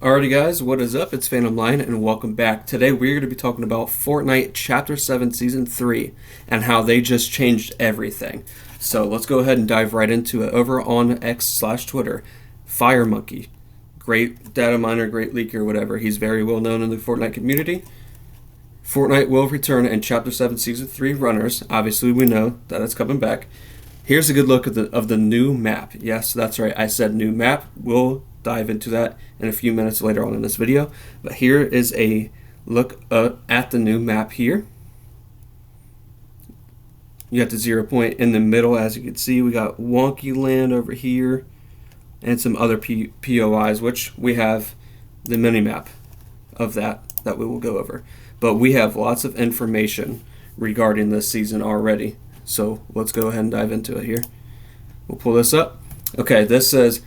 Alrighty guys, what is up? It's Phantom Lion and welcome back. Today we're going to be talking about Fortnite Chapter 7 Season 3 and how they just changed everything. So let's go ahead and dive right into it. Over on X/Twitter, Fire Monkey, great data miner, great leaker, whatever. He's very well known in the Fortnite community. Fortnite will return in Chapter 7 Season 3 runners. Obviously we know that it's coming back. Here's a good look of the new map. Yes, that's right. I said new map. We'll dive into that in a few minutes later on in this video. But here is a look at the new map here. You got the 0 point in the middle, as you can see. We got Wonky Land over here and some other POIs, which we have the mini map of that we will go over. But we have lots of information regarding this season already. So let's go ahead and dive into it here. We'll pull this up. Okay, this says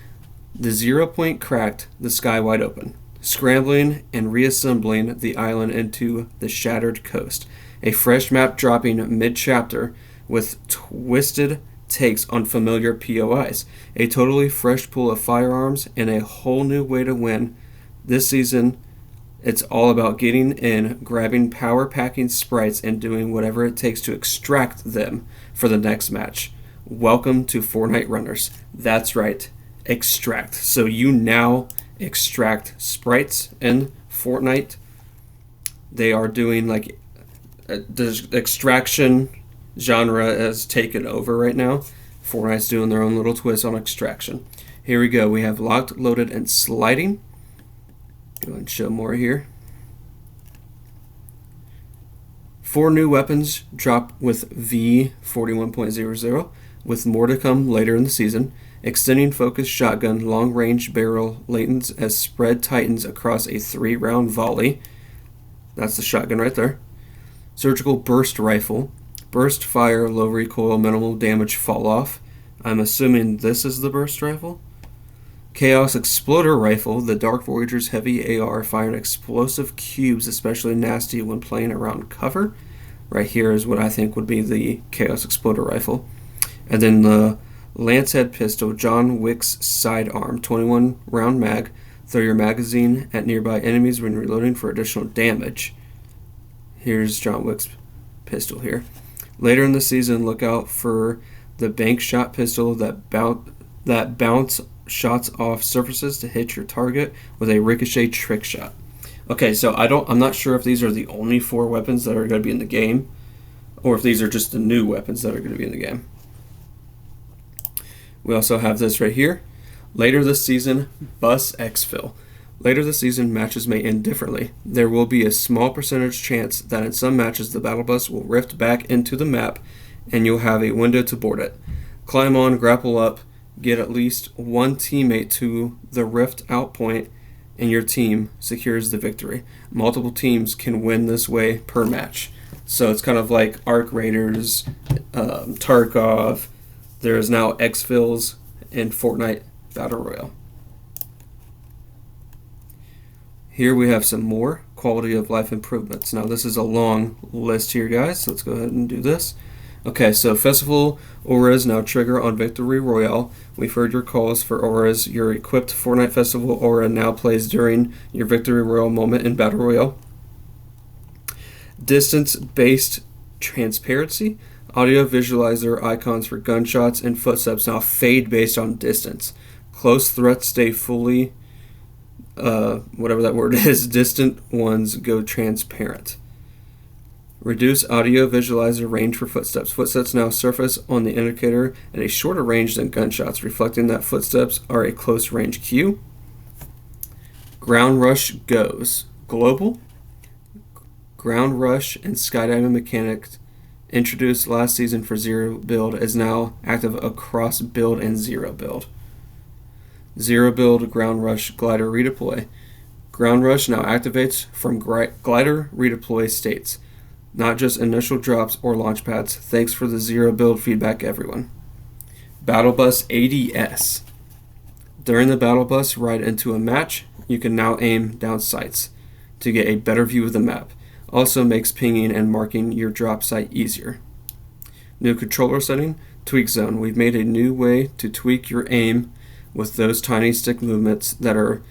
the 0 point cracked the sky wide open, scrambling and reassembling the island into the shattered coast. A fresh map dropping mid-chapter with twisted takes on familiar POIs. A totally fresh pool of firearms and a whole new way to win. This season, it's all about getting in, grabbing power-packing sprites, and doing whatever it takes to extract them for the next match. Welcome to Fortnite Runners. That's right, extract. So you now extract sprites in Fortnite. They are doing like the extraction genre has taken over right now. Fortnite's doing their own little twist on extraction. Here we go. We have locked, loaded, and sliding. Go ahead and show more here. 4 new weapons drop with V41.00, with more to come later in the season. Extending focus shotgun, long-range barrel latents as spread tightens across a 3-round volley. That's the shotgun right there. Surgical burst rifle. Burst fire, low recoil, minimal damage fall off. I'm assuming this is the burst rifle. Chaos Exploder Rifle, the Dark Voyager's heavy AR, firing explosive cubes, especially nasty when playing around cover. Right here is what I think would be the Chaos Exploder Rifle. And then the Lancehead Pistol, John Wick's sidearm, 21-round mag. Throw your magazine at nearby enemies when reloading for additional damage. Here's John Wick's pistol here. Later in the season, look out for the bank shot pistol that bounce shots off surfaces to hit your target with a ricochet trick shot. Okay, so I'm not sure if these are the only 4 weapons that are going to be in the game, or if these are just the new weapons that are going to be in the game. We also have this right here. Later this season, bus exfil. Later this season, matches may end differently. There will be a small percentage chance that in some matches the battle bus will rift back into the map and you'll have a window to board it. Climb on, grapple up, get at least one teammate to the rift out point, and your team secures the victory. Multiple teams can win this way per match. So it's kind of like Arc Raiders, Tarkov. There is now exfils in Fortnite Battle Royale. Here we have some more quality of life improvements. Now this is a long list here, guys, so let's go ahead and do this. Okay, so Festival auras now trigger on Victory Royale. We've heard your calls for auras. Your equipped Fortnite Festival aura now plays during your Victory Royale moment in Battle Royale. Distance-based transparency. Audio visualizer icons for gunshots and footsteps now fade based on distance. Close threats stay fully, whatever that word is, distant ones go transparent. Reduce audio visualizer range for footsteps. Footsteps now surface on the indicator at a shorter range than gunshots, reflecting that footsteps are a close range cue. Ground Rush goes global. Ground Rush and skydiving mechanics introduced last season for 0 build is now active across build and 0 build. 0 build Ground Rush glider redeploy. Ground Rush now activates from glider redeploy states, not just initial drops or launch pads. Thanks for the 0 build feedback, everyone. Battle Bus ADS. During the Battle Bus ride into a match, you can now aim down sights to get a better view of the map. Also makes pinging and marking your drop site easier. New controller setting, Tweak Zone. We've made a new way to tweak your aim with those tiny stick movements that are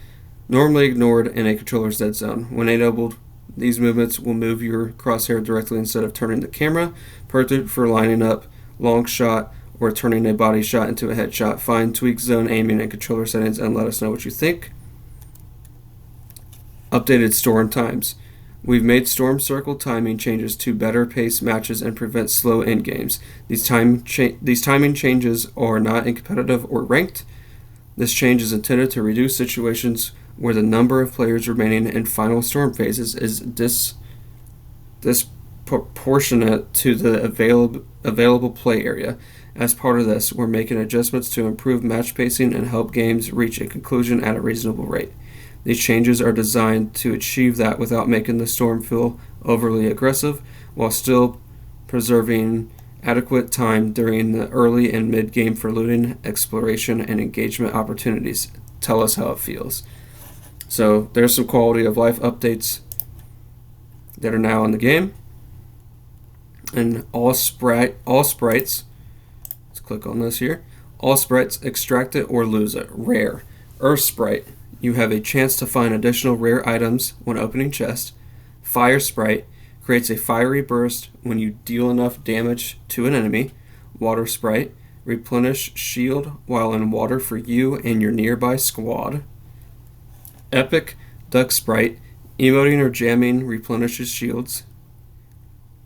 Normally ignored in a controller's dead zone. When enabled, these movements will move your crosshair directly instead of turning the camera, perfect for lining up long shot or turning a body shot into a headshot. Find tweak zone aiming and controller settings and let us know what you think. Updated storm times. We've made storm circle timing changes to better pace matches and prevent slow end games. These timing changes are not in competitive or ranked. This change is intended to reduce situations where the number of players remaining in final storm phases is disproportionate to the available play area. As part of this, we're making adjustments to improve match pacing and help games reach a conclusion at a reasonable rate. These changes are designed to achieve that without making the storm feel overly aggressive, while still preserving adequate time during the early and mid-game for looting, exploration, and engagement opportunities. Tell us how it feels. So there's some quality of life updates that are now in the game. And all sprites, let's click on this here. All sprites, extract it or lose it. Rare. Earth sprite, you have a chance to find additional rare items when opening chests. Fire sprite creates a fiery burst when you deal enough damage to an enemy. Water sprite, replenish shield while in water for you and your nearby squad. Epic duck sprite, emoting or jamming replenishes shields.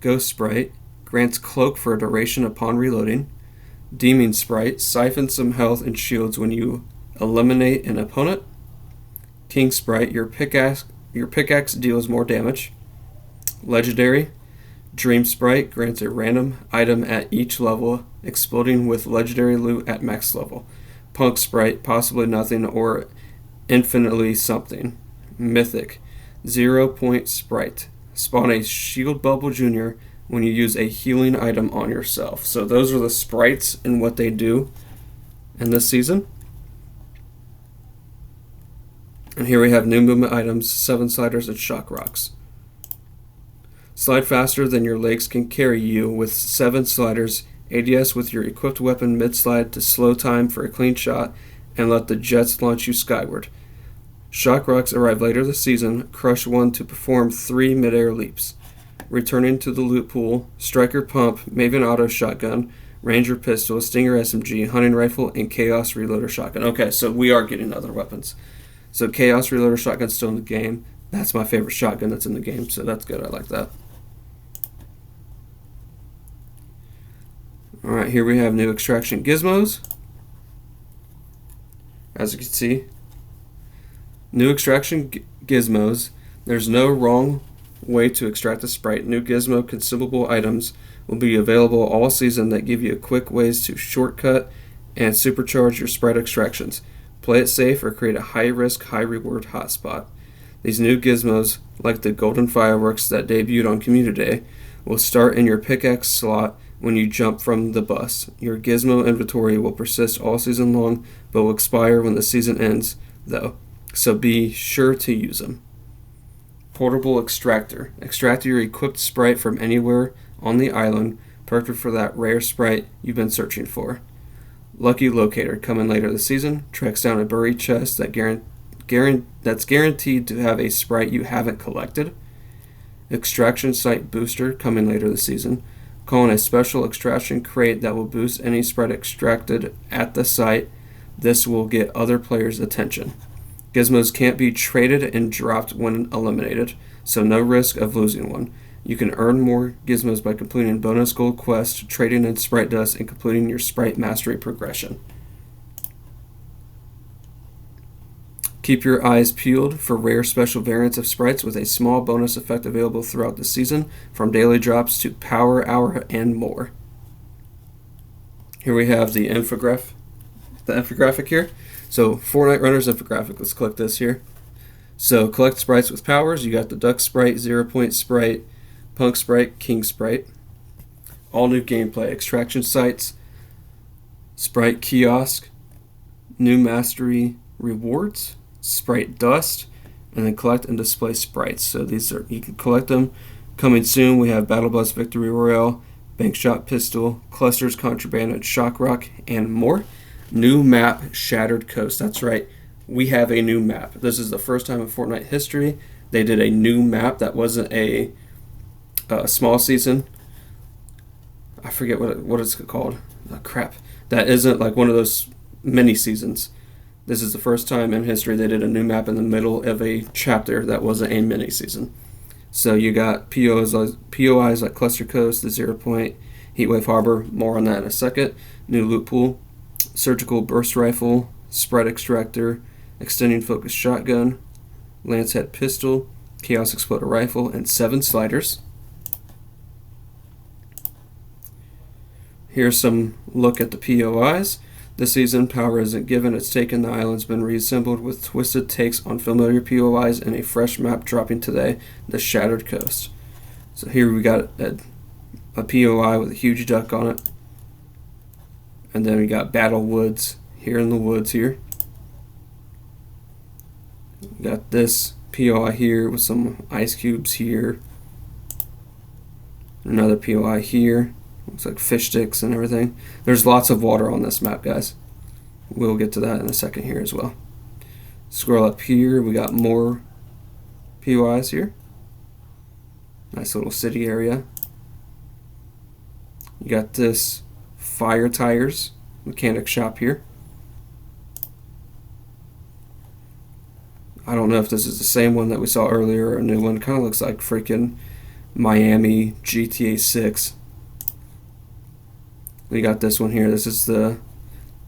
Ghost sprite, grants cloak for a duration upon reloading. Demon sprite, siphons some health and shields when you eliminate an opponent. King sprite, your pickaxe deals more damage. Legendary, Dream sprite, grants a random item at each level, exploding with legendary loot at max level. Punk sprite, possibly nothing or infinitely something. Mythic, 0 point sprite, spawn a shield bubble junior when you use a healing item on yourself. So those are the sprites and what they do in this season. And here we have new movement items, 7 sliders and shock rocks. Slide faster than your legs can carry you with 7 sliders, ADS with your equipped weapon mid-slide to slow time for a clean shot and let the jets launch you skyward. Shock rocks arrive later this season, crush 1 to perform 3 mid-air leaps. Returning to the loot pool, striker pump, Maven auto shotgun, ranger pistol, stinger SMG, hunting rifle, and chaos reloader shotgun. Okay, so we are getting other weapons. So Chaos Reloader Shotgun's still in the game. That's my favorite shotgun that's in the game, so that's good. I like that. Alright, here we have new extraction gizmos. As you can see, new extraction gizmos. There's no wrong way to extract a sprite. New gizmo consumable items will be available all season that give you quick ways to shortcut and supercharge your sprite extractions. Play it safe or create a high-risk, high-reward hotspot. These new gizmos, like the golden fireworks that debuted on Community Day, will start in your pickaxe slot when you jump from the bus. Your gizmo inventory will persist all season long, but will expire when the season ends, though, so be sure to use them. Portable extractor. Extract your equipped sprite from anywhere on the island, perfect for that rare sprite you've been searching for. Lucky Locator, coming later this season, tracks down a buried chest that's guaranteed to have a sprite you haven't collected. Extraction Site Booster, coming later this season, calling a special extraction crate that will boost any sprite extracted at the site. This will get other players' attention. Gizmos can't be traded and dropped when eliminated, so no risk of losing one. You can earn more gizmos by completing bonus gold quests, trading in sprite dust, and completing your sprite mastery progression. Keep your eyes peeled for rare special variants of sprites with a small bonus effect available throughout the season, from daily drops to power hour and more. Here we have the infographic here. So Fortnite Runners infographic. Let's click this here. So collect sprites with powers. You got the duck sprite, 0 point sprite, punk sprite, king sprite. All new gameplay, extraction sites, sprite kiosk, new mastery rewards, sprite dust, and then collect and display sprites. So these are, you can collect them. Coming soon, we have Battle Bus Victory Royale, Bank Shot Pistol, Clusters Contraband, and Shock Rock, and more. New map, Shattered Coast. That's right. we have a new map. This is the first time in Fortnite history they did a new map that wasn't a small season. I forget what it's called. Oh, crap. That isn't like one of those mini seasons. This is the first time in history they did a new map in the middle of a chapter that wasn't a mini season. So you got POIs like Cluster Coast, the 0 Point, Heatwave Harbor, more on that in a second. New loot pool, Surgical Burst Rifle, Spread Extractor, Extending Focus Shotgun, Lancehead Pistol, Chaos Exploder Rifle, and 7 sliders. Here's some look at the POIs. This season, power isn't given, it's taken. The island's been reassembled with twisted takes on familiar POIs and a fresh map dropping today, the Shattered Coast. So here we got a POI with a huge duck on it. And then we got Battle Woods here in the woods here. We got this POI here with some ice cubes here. Another POI here. Looks like fish sticks and everything. There's lots of water on this map, guys. We'll get to that in a second here as well. Scroll up here. We got more POIs here. Nice little city area. You got this Fire Tires mechanic shop here. I don't know if this is the same one that we saw earlier or a new one. Kind of looks like freaking Miami GTA 6. We got this one here. This is the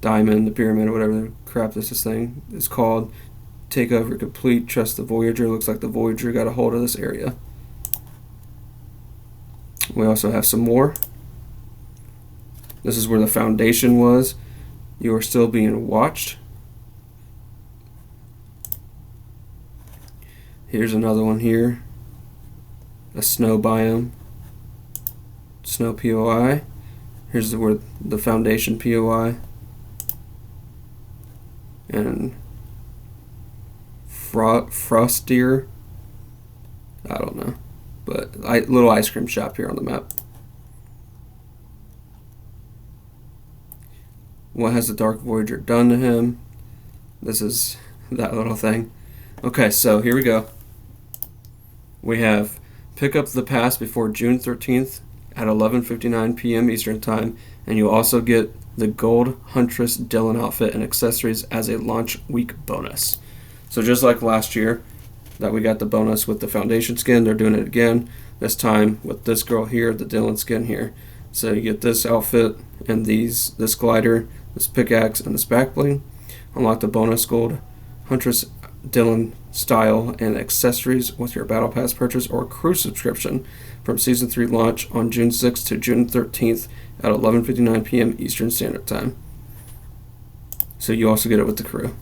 diamond, the pyramid, or whatever the crap this thing is called. Takeover complete. Trust the Voyager. Looks like the Voyager got a hold of this area. We also have some more. This is where the foundation was. You are still being watched. Here's another one here. A snow biome. Snow POI. Here's where the foundation POI. And Frostier. I don't know. But little ice cream shop here on the map. What has the Dark Voyager done to him? This is that little thing. Okay, so here we go. We have pick up the pass before June 13th at 11:59 p.m. Eastern Time, and you'll also get the Gold Huntress Dylan outfit and accessories as a launch week bonus. So just like last year that we got the bonus with the foundation skin, they're doing it again, this time with this girl here, the Dylan skin here. So you get this outfit and this glider, this pickaxe, and this back bling. Unlock the bonus Gold Huntress Dylan style and accessories with your Battle Pass purchase or crew subscription from Season 3 launch on June 6th to June 13th at 11:59 p.m. Eastern Standard Time. So you also get it with the crew.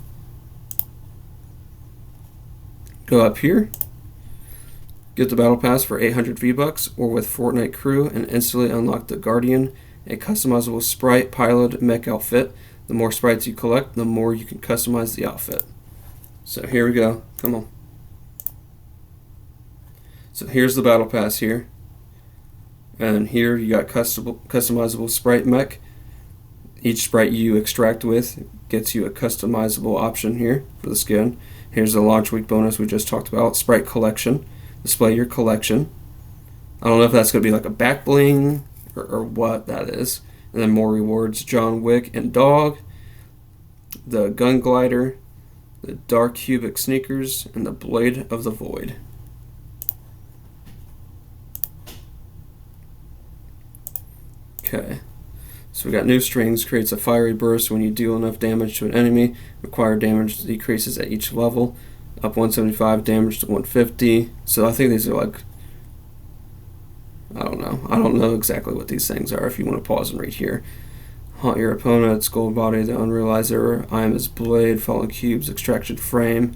Go up here, get the Battle Pass for 800 V-Bucks or with Fortnite Crew and instantly unlock the Guardian, a customizable sprite pilot mech outfit. The more sprites you collect, the more you can customize the outfit. So here we go. Come on. So here's the Battle Pass here. And here you got customizable sprite mech. Each sprite you extract with gets you a customizable option here for the skin. Here's the launch week bonus we just talked about. Sprite collection. Display your collection. I don't know if that's going to be like a back bling or what that is. And then more rewards. John Wick and Dog. The gun glider. The dark cubic sneakers. And the Blade of the Void. Okay. So we got new strings, creates a fiery burst when you deal enough damage to an enemy. Required damage decreases at each level. Up 175, damage to 150. So I think these are like, I don't know. I don't know exactly what these things are if you want to pause and read here. Haunt your opponent's gold body, the Unrealizer, I am his blade, fallen cubes, extraction frame,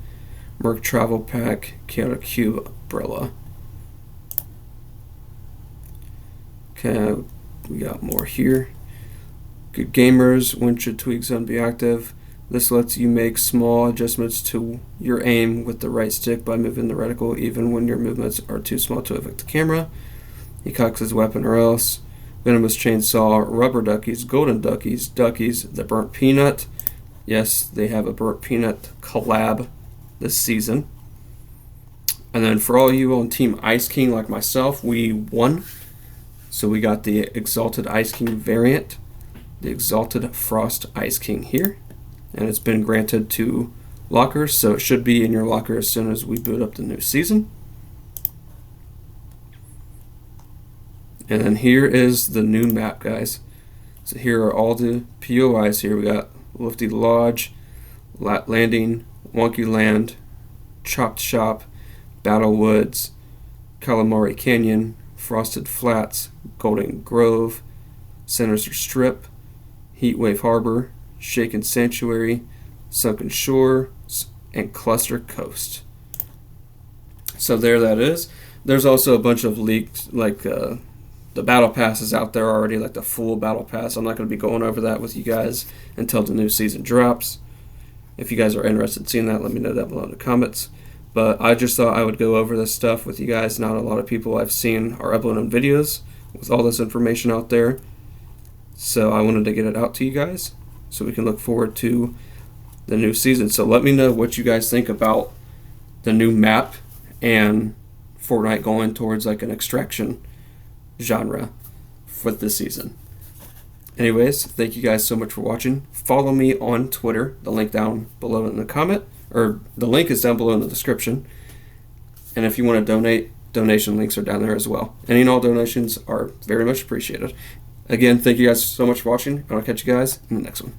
Merc travel pack, chaotic cube umbrella. Okay, we got more here. Good gamers, when should tweak zone be active? This lets you make small adjustments to your aim with the right stick by moving the reticle even when your movements are too small to affect the camera. He cocks his weapon or else. Venomous chainsaw, rubber duckies, golden duckies, the burnt peanut, Yes, they have a burnt peanut collab this season. And then for all you on Team Ice King like myself, we won. So we got the Exalted Ice King variant, the Exalted Frost Ice King here. And it's been granted to lockers, so it should be in your locker as soon as we boot up the new season. And then here is the new map, guys. So here are all the POIs here. We got Lofty Lodge, Landing, Wonky Land, Chopped Shop, Battle Woods, Calamari Canyon, Frosted Flats, Golden Grove, Sinister Strip, Heatwave Harbor, Shaken Sanctuary, Sunken Shore, and Cluster Coast. So there that is. There's also a bunch of leaked, like the battle passes out there already, like the full battle pass. I'm not going to be going over that with you guys until the new season drops. If you guys are interested in seeing that, let me know down below in the comments. But I just thought I would go over this stuff with you guys. Not a lot of people I've seen are uploading videos with all this information out there. So I wanted to get it out to you guys so we can look forward to the new season. So let me know what you guys think about the new map and Fortnite going towards like an extraction genre for this season. Anyways, thank you guys so much for watching. Follow me on Twitter. The link down below in the comment, or the link is down below in the description. And if you want to donate, donation links are down there as well. Any and all donations are very much appreciated. Again, thank you guys so much for watching, and I'll catch you guys in the next one.